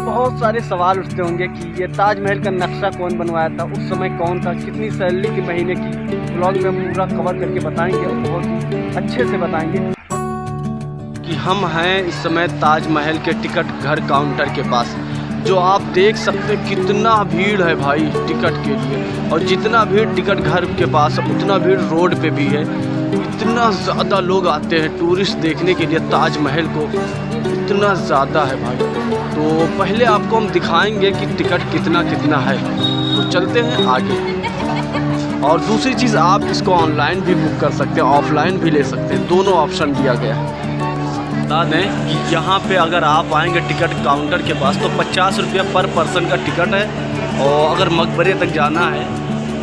बहुत सारे सवाल उठते होंगे कि ये ताजमहल का नक्शा कौन बनवाया था, उस समय कौन था, कितनी सैलरी के महीने की। ब्लॉग में हम पूरा कवर करके बताएंगे और बहुत ही अच्छे से बताएंगे कि हम हैं इस समय ताजमहल के टिकट घर काउंटर के पास, जो आप देख सकते हैं कितना भीड़ है भाई टिकट के लिए। और जितना भीड़ टिकट घर के पास उतना भीड़ रोड पे भी है। इतना ज़्यादा लोग आते हैं टूरिस्ट देखने के लिए ताजमहल को, इतना ज़्यादा है भाई। तो पहले आपको हम दिखाएंगे कि टिकट कितना कितना है, तो चलते हैं आगे। और दूसरी चीज़, आप इसको ऑनलाइन भी बुक कर सकते हैं, ऑफलाइन भी ले सकते हैं, दोनों ऑप्शन दिया गया है। बता दें कि यहाँ पे अगर आप आएंगे टिकट काउंटर के पास तो 50 रुपये पर पर्सन का टिकट है। और अगर मकबरे तक जाना है,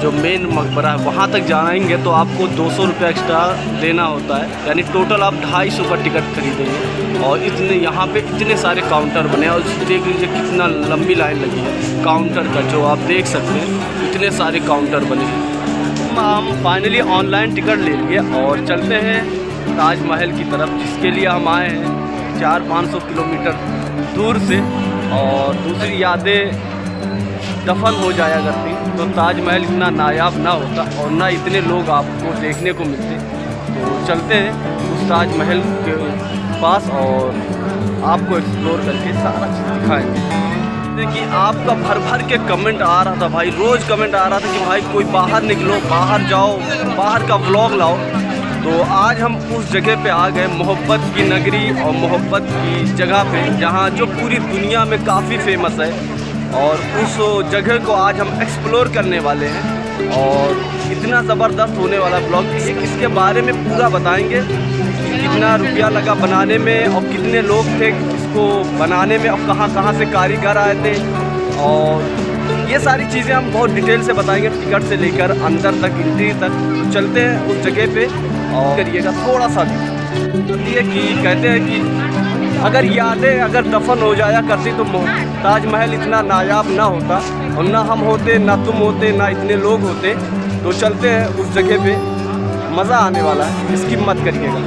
जो मेन मकबरा है वहाँ तक जाएंगे तो आपको 200 रुपये एक्स्ट्रा देना होता है, यानी टोटल आप 250 का टिकट खरीदेंगे। और इतने यहाँ पे इतने सारे काउंटर बने और देख लीजिए कितना लंबी लाइन लगी है काउंटर का, जो आप देख सकते हैं इतने सारे काउंटर बने हैं। हम फाइनली ऑनलाइन टिकट ले लिए और चलते हैं ताजमहल की तरफ, जिसके लिए हम आए हैं 400-500 किलोमीटर दूर से। और दूसरी यादें दफन हो जाया करती तो ताजमहल इतना नायाब ना होता और ना इतने लोग आपको देखने को मिलते। तो चलते हैं उस ताजमहल के पास और आपको एक्सप्लोर करके सारा चीज़ दिखाएंगे। कि आपका भर भर के कमेंट आ रहा था भाई, रोज़ कमेंट आ रहा था कि भाई कोई बाहर निकलो, बाहर जाओ, बाहर का व्लॉग लाओ। तो आज हम उस जगह पे आ गए, मोहब्बत की नगरी और मोहब्बत की जगह पे, जहाँ जो पूरी दुनिया में काफ़ी फेमस है। और उस जगह को आज हम एक्सप्लोर करने वाले हैं और इतना ज़बरदस्त होने वाला ब्लॉग। इसके बारे में पूरा बताएंगे कि कितना रुपया लगा बनाने में और कितने लोग थे इसको बनाने में और कहाँ कहाँ से कारीगर आए थे। और ये सारी चीज़ें हम बहुत डिटेल से बताएंगे, टिकट से लेकर अंदर तक, एंट्री तक। तो चलते हैं उस जगह पे और करिएगा थोड़ा सा ये कि कहते हैं कि अगर यादें अगर दफन हो जाया करती तो ताजमहल इतना नायाब ना होता, और ना हम होते, ना तुम होते, ना इतने लोग होते। तो चलते हैं उस जगह पे, मज़ा आने वाला है, इसकी मत करिएगा।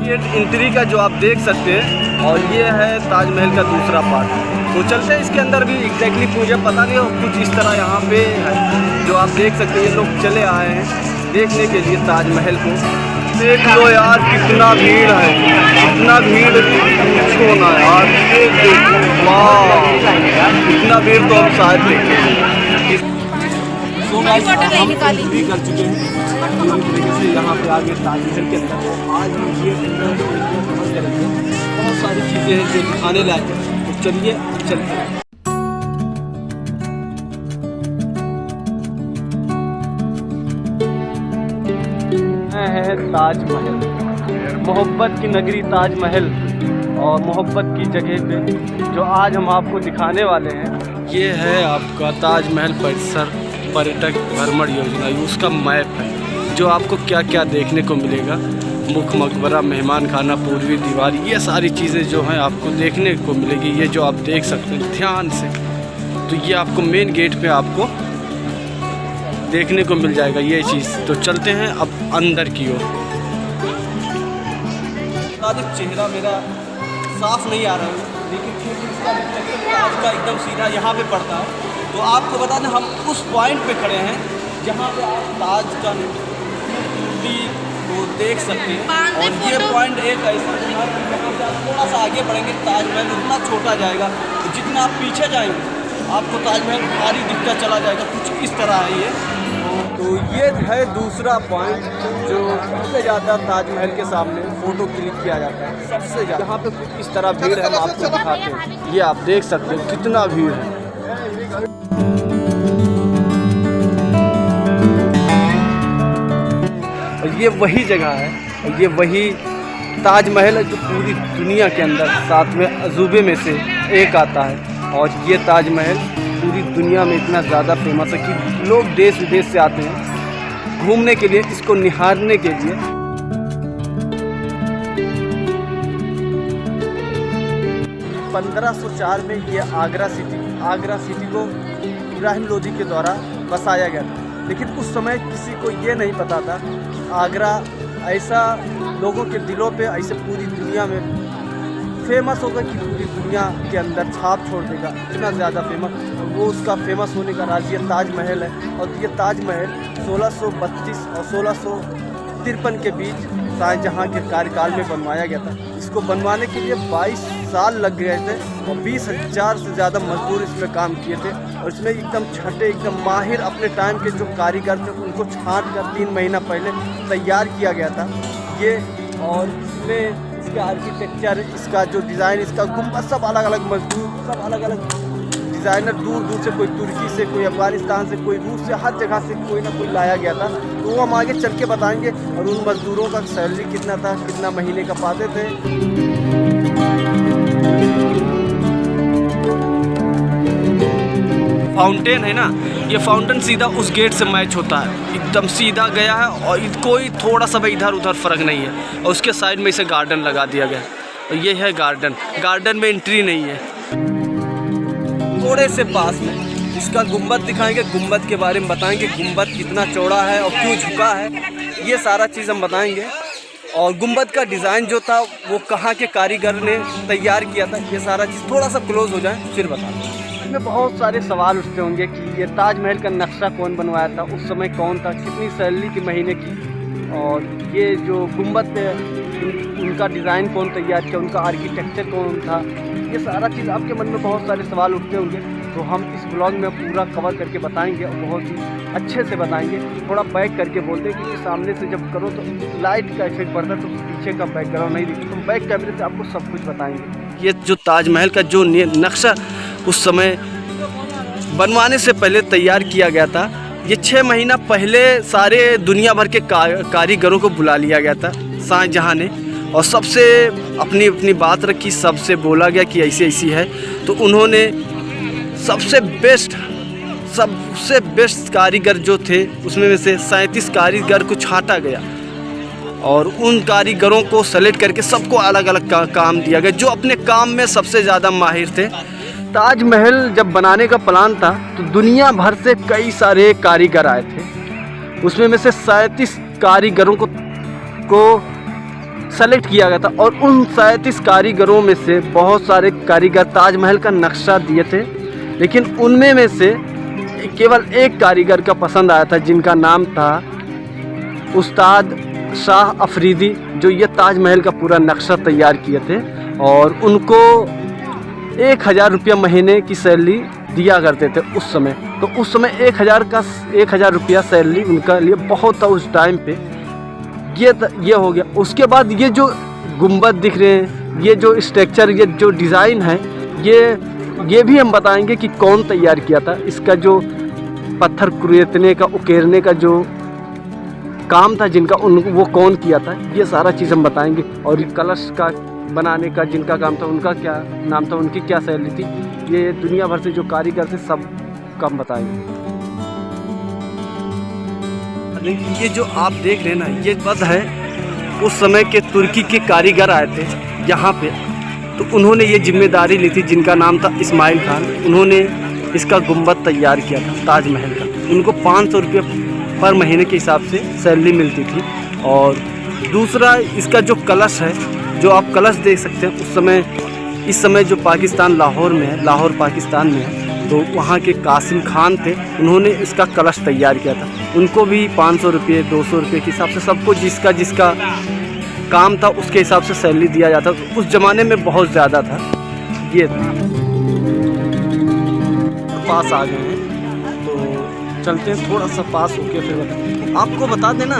ये एंट्री का जो आप देख सकते हैं, और ये है ताजमहल का दूसरा पार्ट। तो चलते हैं इसके अंदर भी। एग्जैक्टली मुझे पता नहीं हो, कुछ इस तरह यहाँ पे है जो आप देख सकते हैं। ये लोग चले आए हैं देखने के लिए ताजमहल को। देख लो यार कितना भीड़ है, इतना भीड़ पूछो ना यार। वाह, इतना भीड़ तो हम शायद देखें। हम भी कर चुके हैं पूरी तरीके से यहाँ पे आगे ताजमहल के अंदर। तो आज हम ये समझ करेंगे, बहुत सारी चीज़ें हैं जो दिखाने लायक हैं। तो चलिए चलते हैं। है ताजमहल, मोहब्बत की नगरी ताजमहल और मोहब्बत की जगह पे जो आज हम आपको दिखाने वाले हैं। ये है आपका ताजमहल परिसर पर्यटक भ्रमण योजना, उसका मैप है जो आपको क्या क्या देखने को मिलेगा। मुख्य मकबरा, मेहमान खाना, पूर्वी दीवार, ये सारी चीज़ें जो हैं आपको देखने को मिलेगी। ये जो आप देख सकते हैं ध्यान से, तो ये आपको मेन गेट पे आपको देखने को मिल जाएगा ये चीज़। तो चलते हैं अब अंदर की ओर। चेहरा मेरा साफ नहीं आ रहा है, लेकिन ताज का एकदम सीधा यहाँ पे पड़ता है। तो आपको बता दें, हम उस पॉइंट पे खड़े हैं जहाँ पे आप ताज का मूर्ति को देख सकते हैं। और ये पॉइंट एक ऐसा है जहाँ से थोड़ा सा आगे बढ़ेंगे ताजमहल उतना छोटा जाएगा, जितना आप पीछे जाएंगे आपको ताजमहल भारी दिखता चला जाएगा। कुछ इस तरह है ये। तो ये है दूसरा पॉइंट जो सबसे ज़्यादा ताजमहल के सामने फ़ोटो क्लिक किया जाता है, सबसे ज़्यादा। यहाँ पे कुछ इस तरह भीड़ है, हम आपको दिखाते हैं। ये आप देख सकते हैं कितना भीड़ है। और ये वही जगह है, और ये वही ताजमहल है जो पूरी दुनिया के अंदर 7वें अजूबे में से एक आता है। और ये ताजमहल पूरी दुनिया में इतना ज़्यादा फेमस है कि लोग देश विदेश से आते हैं घूमने के लिए, इसको निहारने के लिए। 1504 में ये आगरा सिटी को इब्राहिम लोदी के द्वारा बसाया गया था। लेकिन उस समय किसी को ये नहीं पता था कि आगरा ऐसा लोगों के दिलों पे ऐसे पूरी दुनिया में फेमस होगा कि पूरी दुनिया के अंदर छाप छोड़ देगा, इतना ज़्यादा फेमस। वो उसका फेमस होने का राज ये ताजमहल है। और ये ताजमहल 1632 और 1653 के बीच शाहजहाँ के कार्यकाल में बनवाया गया था। इसको बनवाने के लिए 22 साल लग गए थे और 20,000 से ज़्यादा मजदूर इसमें काम किए थे। और इसमें एकदम छठे एकदम माहिर अपने टाइम के जो कारीगर थे उनको छांट कर 3 महीना पहले तैयार किया गया था ये। और इसमें इसका आर्किटेक्चर, इसका जो डिज़ाइन, इसका गुंबद, सब अलग अलग मजदूर, सब अलग अलग डिज़ाइनर दूर दूर से, कोई तुर्की से, कोई अफ़गानिस्तान से, कोई रूस से, हर जगह से कोई ना कोई लाया गया था। तो वो हम आगे चल के बताएंगे। और उन मज़दूरों का सैलरी कितना था, कितना महीने का पाते थे। फाउंटेन है ना, ये फाउंटेन सीधा उस गेट से मैच होता है, एकदम सीधा गया है और कोई थोड़ा सा भी इधर उधर फ़र्क नहीं है। और उसके साइड में इसे गार्डन लगा दिया गया और ये है गार्डन। गार्डन में एंट्री नहीं है। थोड़े से पास में इसका गुंबद दिखाएंगे, गुंबद के बारे में बताएंगे, गुंबद कितना चौड़ा है और क्यों झुका है, ये सारा चीज़ हम बताएंगे। और गुंबद का डिज़ाइन जो था वो कहाँ के कारीगर ने तैयार किया था, ये सारा चीज़ थोड़ा सा क्लोज हो जाए फिर बताएंगे। इसमें बहुत सारे सवाल उठते होंगे कि ये ताजमहल का नक्शा कौन बनवाया था, उस समय कौन था, कितनी सैलरी की महीने की, और ये जो गुंबद पे उनका डिज़ाइन कौन तैयार किया, उनका आर्किटेक्चर कौन था, ये सारा चीज़ आपके मन में बहुत सारे सवाल उठते होंगे। तो हम इस ब्लॉग में पूरा कवर करके बताएंगे और बहुत ही अच्छे से बताएंगे। थोड़ा बैक करके बोलते हैं क्योंकि सामने से जब करो तो लाइट का इफेक्ट पड़ता है तो पीछे का बैकग्राउंड नहीं दिखता। तो बैक कैमरे से आपको सब कुछ बताएंगे। ये जो ताजमहल का जो नक्शा उस समय बनवाने से पहले तैयार किया गया था, ये 6 महीना पहले सारे दुनिया भर के कारीगरों को बुला लिया गया था शाहजहाँ ने। और सबसे अपनी अपनी बात रखी, सबसे बोला गया कि ऐसी ऐसी है। तो उन्होंने सबसे बेस्ट कारीगर जो थे उसमें में से 37 कारीगर को छांटा गया और उन कारीगरों को सेलेक्ट करके सबको अलग अलग काम दिया गया जो अपने काम में सबसे ज़्यादा माहिर थे। ताजमहल जब बनाने का प्लान था तो दुनिया भर से कई सारे कारीगर आए थे। उसमें में से 37 कारीगरों को सेलेक्ट किया गया था और उन 37 कारीगरों में से बहुत सारे कारीगर ताजमहल का नक्शा दिए थे, लेकिन उनमें में से केवल एक कारीगर का पसंद आया था जिनका नाम था उस्ताद शाह अफरीदी, जो ये ताजमहल का पूरा नक्शा तैयार किए थे। और उनको 1000 रुपया महीने की सैलरी दिया करते थे उस समय। तो उस समय 1000 रुपया सैलरी उनका लिए बहुत था उस टाइम पे। ये हो गया। उसके बाद ये जो गुंबद दिख रहे हैं, ये जो स्ट्रक्चर, ये जो डिज़ाइन है, ये भी हम बताएंगे कि कौन तैयार किया था। इसका जो पत्थर कुरेदने का, उकेरने का जो काम था जिनका, वो कौन किया था, ये सारा चीज़ हम बताएंगे। और कलश का बनाने का जिनका काम था, उनका क्या नाम था, उनकी क्या सैलरी थी, ये दुनिया भर से जो कारीगर थे सब काम बताएंगे। ये जो आप देख रहे हैं ना, ये बस है उस समय के तुर्की के कारीगर आए थे यहाँ पे। तो उन्होंने ये जिम्मेदारी ली थी, जिनका नाम था इस्माइल खान। उन्होंने इसका गुंबद तैयार किया था ताजमहल का। उनको 500 रुपये पर महीने के हिसाब से सैलरी मिलती थी। और दूसरा इसका जो कलश है, जो आप कलश देख सकते हैं, इस समय जो पाकिस्तान लाहौर में है, लाहौर पाकिस्तान में है, तो वहाँ के कासिम खान थे, उन्होंने इसका कलश तैयार किया था। उनको भी 500 रुपये 200 रुपये के हिसाब से सबको जिसका काम था उसके हिसाब से सैलरी दिया जाता। तो उस ज़माने में बहुत ज़्यादा था। ये पास आ गए हैं तो चलते हैं, थोड़ा सा पास होके फिर आपको बता देना।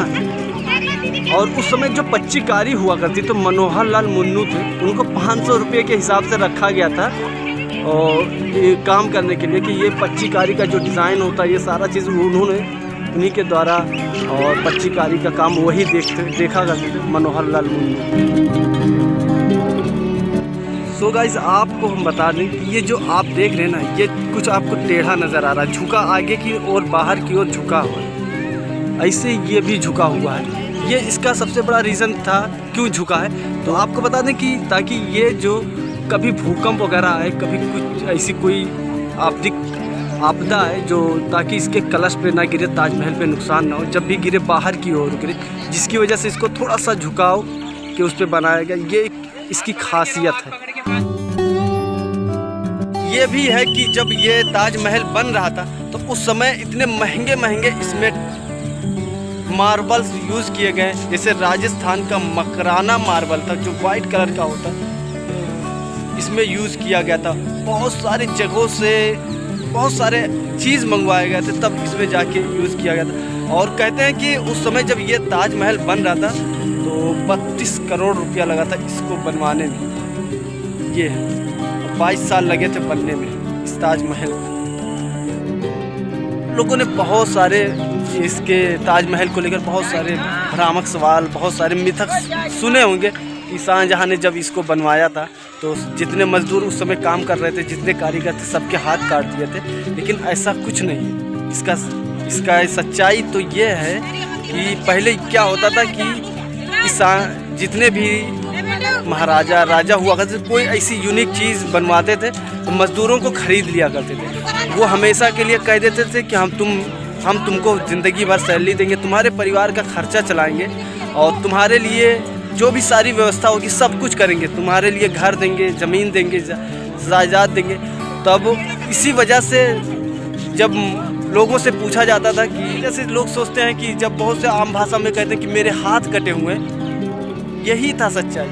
और उस समय जो पच्चीकारी हुआ करती तो मनोहर लाल मुन्नू थे, उनको 500 रुपये के हिसाब से रखा गया था और ये काम करने के लिए कि ये पच्चीकारी का जो डिज़ाइन होता है, ये सारा चीज़ उन्होंने उन्हीं के द्वारा, और पच्चीकारी का काम वही देखा करते थे, मनोहर लाल मुन्नू। सो गाइस, आपको हम बता दें कि ये जो आप देख रहे हैं ना, ये कुछ आपको टेढ़ा नज़र आ रहा है, झुका आगे की और बाहर की ओर झुका हुआ है। ऐसे ये भी झुका हुआ है। ये इसका सबसे बड़ा रीज़न था क्यों झुका है, तो आपको बता दें कि ताकि ये जो कभी भूकंप वगैरह आए, कभी कुछ ऐसी कोई आपदा है जो, ताकि इसके कलश पे ना गिरे, ताजमहल पे नुकसान ना हो, जब भी गिरे बाहर की ओर गिरे, जिसकी वजह से इसको थोड़ा सा झुकाव के उस पर बनाया गया। ये इसकी खासियत है। ये भी है कि जब ये ताजमहल बन रहा था तो उस समय इतने महंगे महंगे इसमें मार्बल्स यूज़ किए गए, जैसे राजस्थान का मकराना मार्बल था जो वाइट कलर का होता है, इसमें यूज़ किया गया था। बहुत सारी जगहों से बहुत सारे चीज़ मंगवाए गए थे, तब इसमें जाके यूज़ किया गया था। और कहते हैं कि उस समय जब ये ताजमहल बन रहा था तो 32 करोड़ रुपया लगा था इसको बनवाने में। ये 22 साल लगे थे बनने में इस ताजमहल को। लोगों ने बहुत सारे इसके ताजमहल को लेकर बहुत सारे भ्रामक सवाल, बहुत सारे मिथक सुने होंगे कि शाहजहाँ ने जब इसको बनवाया था तो जितने मजदूर उस समय काम कर रहे थे, जितने कारीगर थे, सबके हाथ काट दिए थे। लेकिन ऐसा कुछ नहीं है। इसका सच्चाई तो ये है कि पहले क्या होता था कि जितने भी महाराजा राजा हुआ करते, कोई ऐसी यूनिक चीज़ बनवाते थे तो मज़दूरों को ख़रीद लिया करते थे। वो हमेशा के लिए कह देते थे कि हम तुमको ज़िंदगी भर सैलरी देंगे, तुम्हारे परिवार का खर्चा चलाएंगे और तुम्हारे लिए जो भी सारी व्यवस्था होगी सब कुछ करेंगे, तुम्हारे लिए घर देंगे, ज़मीन देंगे, जायदाद देंगे। तब इसी वजह से जब लोगों से पूछा जाता था कि जैसे लोग सोचते हैं कि जब बहुत से आम भाषा में कहते हैं कि मेरे हाथ कटे हुए, यही था सच्चाई।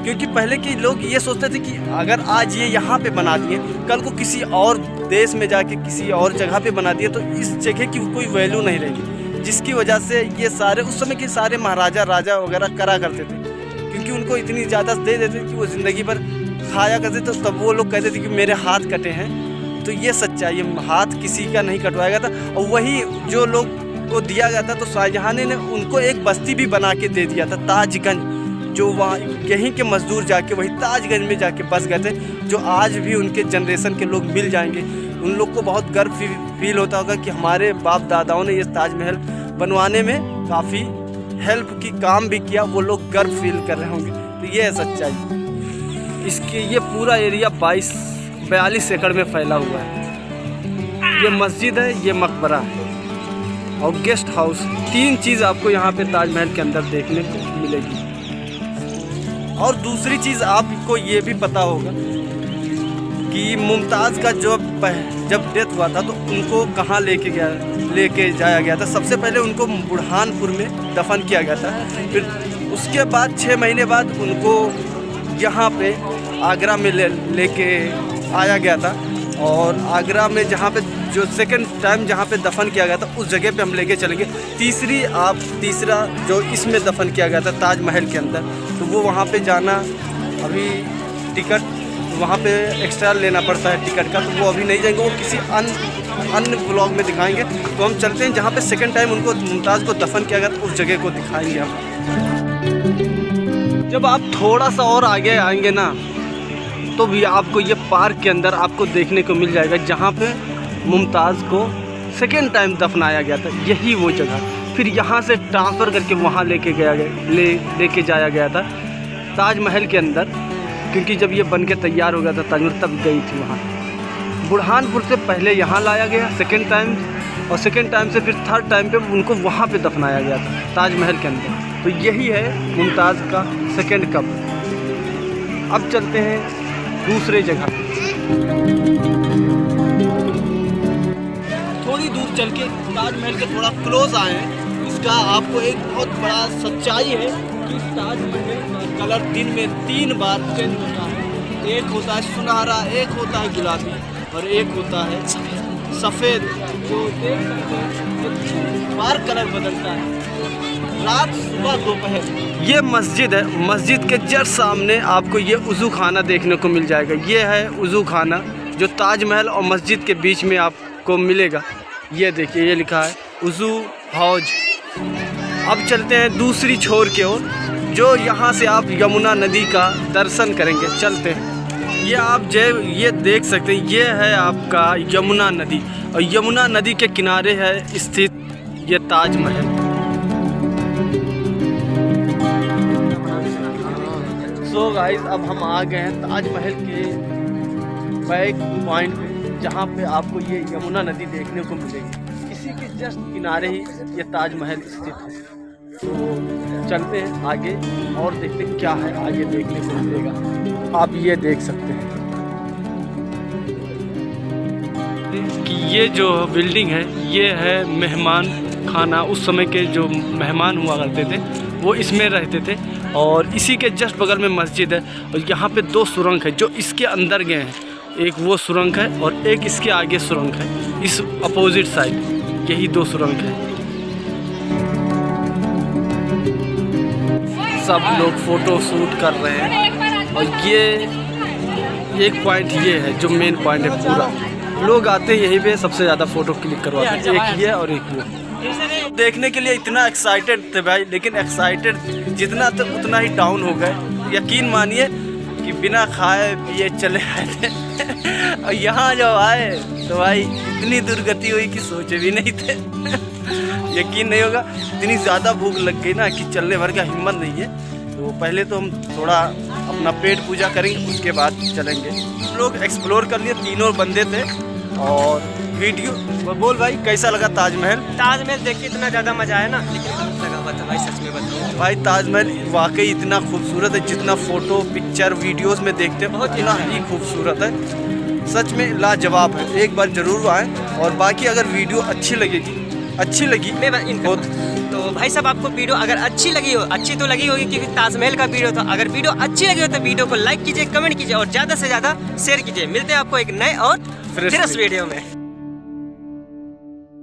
क्योंकि पहले के लोग ये सोचते थे कि अगर आज ये यहाँ पे बना दिए, कल को किसी और देश में जाके किसी और जगह पे बना दिए तो इस जगह की कोई वैल्यू नहीं रहेगी, जिसकी वजह से ये सारे उस समय के सारे महाराजा राजा वगैरह करा करते थे। क्योंकि उनको इतनी ज़्यादा दे देते कि वो ज़िंदगी भर खाया करते थे, तब वो लोग कहते थे कि मेरे हाथ कटे हैं। तो ये सच्चाई है, हाथ किसी का नहीं कटवाया गया था। और वही जो लोग को दिया गया था तो शाहजहाँ ने उनको एक बस्ती भी बना के दे दिया था, ताजगंज, जो वहाँ यहीं के मज़दूर जाके वही ताजगंज में जाके बस गए थे, जो आज भी उनके जनरेशन के लोग मिल जाएंगे। उन लोग को बहुत गर्व फील होता होगा कि हमारे बाप दादाओं ने ये ताजमहल बनवाने में काफ़ी हेल्प की, काम भी किया, वो लोग गर्व फील कर रहे होंगे। तो ये है सच्चाई। इसके ये पूरा एरिया 42 एकड़ में फैला हुआ है। ये मस्जिद है, ये मकबरा है और गेस्ट हाउस, 3 चीज़ आपको यहाँ पे ताजमहल के अंदर देखने को मिलेगी। और दूसरी चीज़ आपको ये भी पता होगा कि मुमताज़ का जब डेथ हुआ था तो उनको कहाँ लेके जाया गया था। सबसे पहले उनको बुरहानपुर में दफन किया गया था, फिर उसके बाद 6 महीने बाद उनको यहाँ पे आगरा में लेके आया गया था। और आगरा में जहाँ पे जो सेकंड टाइम जहाँ पे दफन किया गया था उस जगह पे हम लेके चलेंगे। तीसरा जो इसमें दफन किया गया था ताजमहल के अंदर, तो वो वहाँ पे जाना अभी टिकट वहाँ पे एक्स्ट्रा लेना पड़ता है टिकट का, तो वो अभी नहीं जाएंगे, वो किसी अन्य ब्लॉग में दिखाएंगे। तो हम चलते हैं जहाँ पे सेकंड टाइम उनको मुमताज़ को दफन किया गया था, उस जगह को दिखाएंगे हम। जब आप थोड़ा सा और आगे आएंगे ना तो भी आपको ये पार्क के अंदर आपको देखने को मिल जाएगा जहाँ पे मुमताज़ को सेकेंड टाइम दफनाया गया था, यही वो जगह। फिर यहाँ से ट्रांसफ़र करके वहाँ लेके जाया गया था ताजमहल के अंदर, क्योंकि जब ये बन के तैयार हो गया था ताजमहल तब गई थी वहाँ। बुरहानपुर से पहले यहाँ लाया गया सेकेंड टाइम, और सेकेंड टाइम से फिर थर्ड टाइम पे उनको वहाँ पे दफनाया गया था ताजमहल के अंदर। तो यही है मुमताज़ का सेकेंड कब्र। अब चलते हैं दूसरे जगह। थोड़ी दूर चल के ताजमहल के थोड़ा क्लोज आए हैं। इसका आपको एक बहुत बड़ा सच्चाई है कि ताजमहल का कलर दिन में 3 बार चेंज होता है। एक होता है सुनहरा, एक होता है गुलाबी और एक होता है सफ़ेद। जो देख सकते हैं 3 बार कलर बदलता है, रात सुबह दोपहर। ये मस्जिद है, मस्जिद के जस्ट सामने आपको ये वज़ू खाना देखने को मिल जाएगा। ये है वज़ू खाना जो ताजमहल और मस्जिद के बीच में आपको मिलेगा। ये देखिए, ये लिखा है वज़ू हौज। अब चलते हैं दूसरी छोर की ओर, जो यहाँ से आप यमुना नदी का दर्शन करेंगे। चलते हैं। ये आप ये देख सकते हैं, ये है आपका यमुना नदी, और यमुना नदी के किनारे है स्थित ये ताजमहल। सो गाइस, अब हम आ गए हैं ताजमहल के बैक पॉइंट पे, जहाँ पे आपको ये यमुना नदी देखने को मिलेगी। इसी के जस्ट किनारे ही ये ताजमहल स्थित है। तो चलते हैं आगे और देखते हैं क्या है आगे देखने को मिलेगा। आप ये देख सकते हैं कि ये जो बिल्डिंग है ये है मेहमान खाना। उस समय के जो मेहमान हुआ करते थे वो इसमें रहते थे और इसी के जस्ट बगल में मस्जिद है। और यहाँ पे 2 सुरंग है जो इसके अंदर गए हैं, एक वो सुरंग है और एक इसके आगे सुरंग है, इस अपोजिट साइड यही 2 सुरंग है। सब लोग फ़ोटो शूट कर रहे हैं और ये एक पॉइंट ये है जो मेन पॉइंट है। पूरा लोग आते यहीं पे सबसे ज़्यादा फ़ोटो क्लिक करवाते हैं, एक ये और एक वो। देखने के लिए इतना एक्साइटेड थे भाई, लेकिन एक्साइटेड जितना तो उतना ही डाउन हो गए। यकीन मानिए कि बिना खाए पिए चले आए थे और यहाँ जब आए तो भाई इतनी दुर्गति हुई कि सोचे भी नहीं थे यकीन नहीं होगा, इतनी ज़्यादा भूख लग गई ना कि चलने भर का हिम्मत नहीं है। तो पहले तो हम थोड़ा अपना पेट पूजा करेंगे, उसके बाद चलेंगे। हम लोग एक्सप्लोर कर लिए, तीनों बंदे थे। और वीडियो बोल भाई कैसा लगा ताजमहल? ताजमहल देख के इतना ज़्यादा मज़ा आया ना, लेकिन गलत लगा हुआ था भाई, सच में बताऊँ भाई। ताजमहल वाकई इतना खूबसूरत है, जितना फ़ोटो पिक्चर वीडियोस में देखते हैं बहुत ही खूबसूरत है, सच में लाजवाब है। एक बार ज़रूर आएँ। और बाकी अगर वीडियो अच्छी लगी तो भाई साहब आपको वीडियो अगर अच्छी लगी हो, अच्छी तो लगी होगी क्योंकि ताजमहल का वीडियो था। अगर वीडियो अच्छी लगी हो तो वीडियो को लाइक कीजिए, कमेंट कीजिए और ज़्यादा से ज़्यादा शेयर कीजिए। मिलते हैं आपको एक नए और फ्रेश वीडियो में।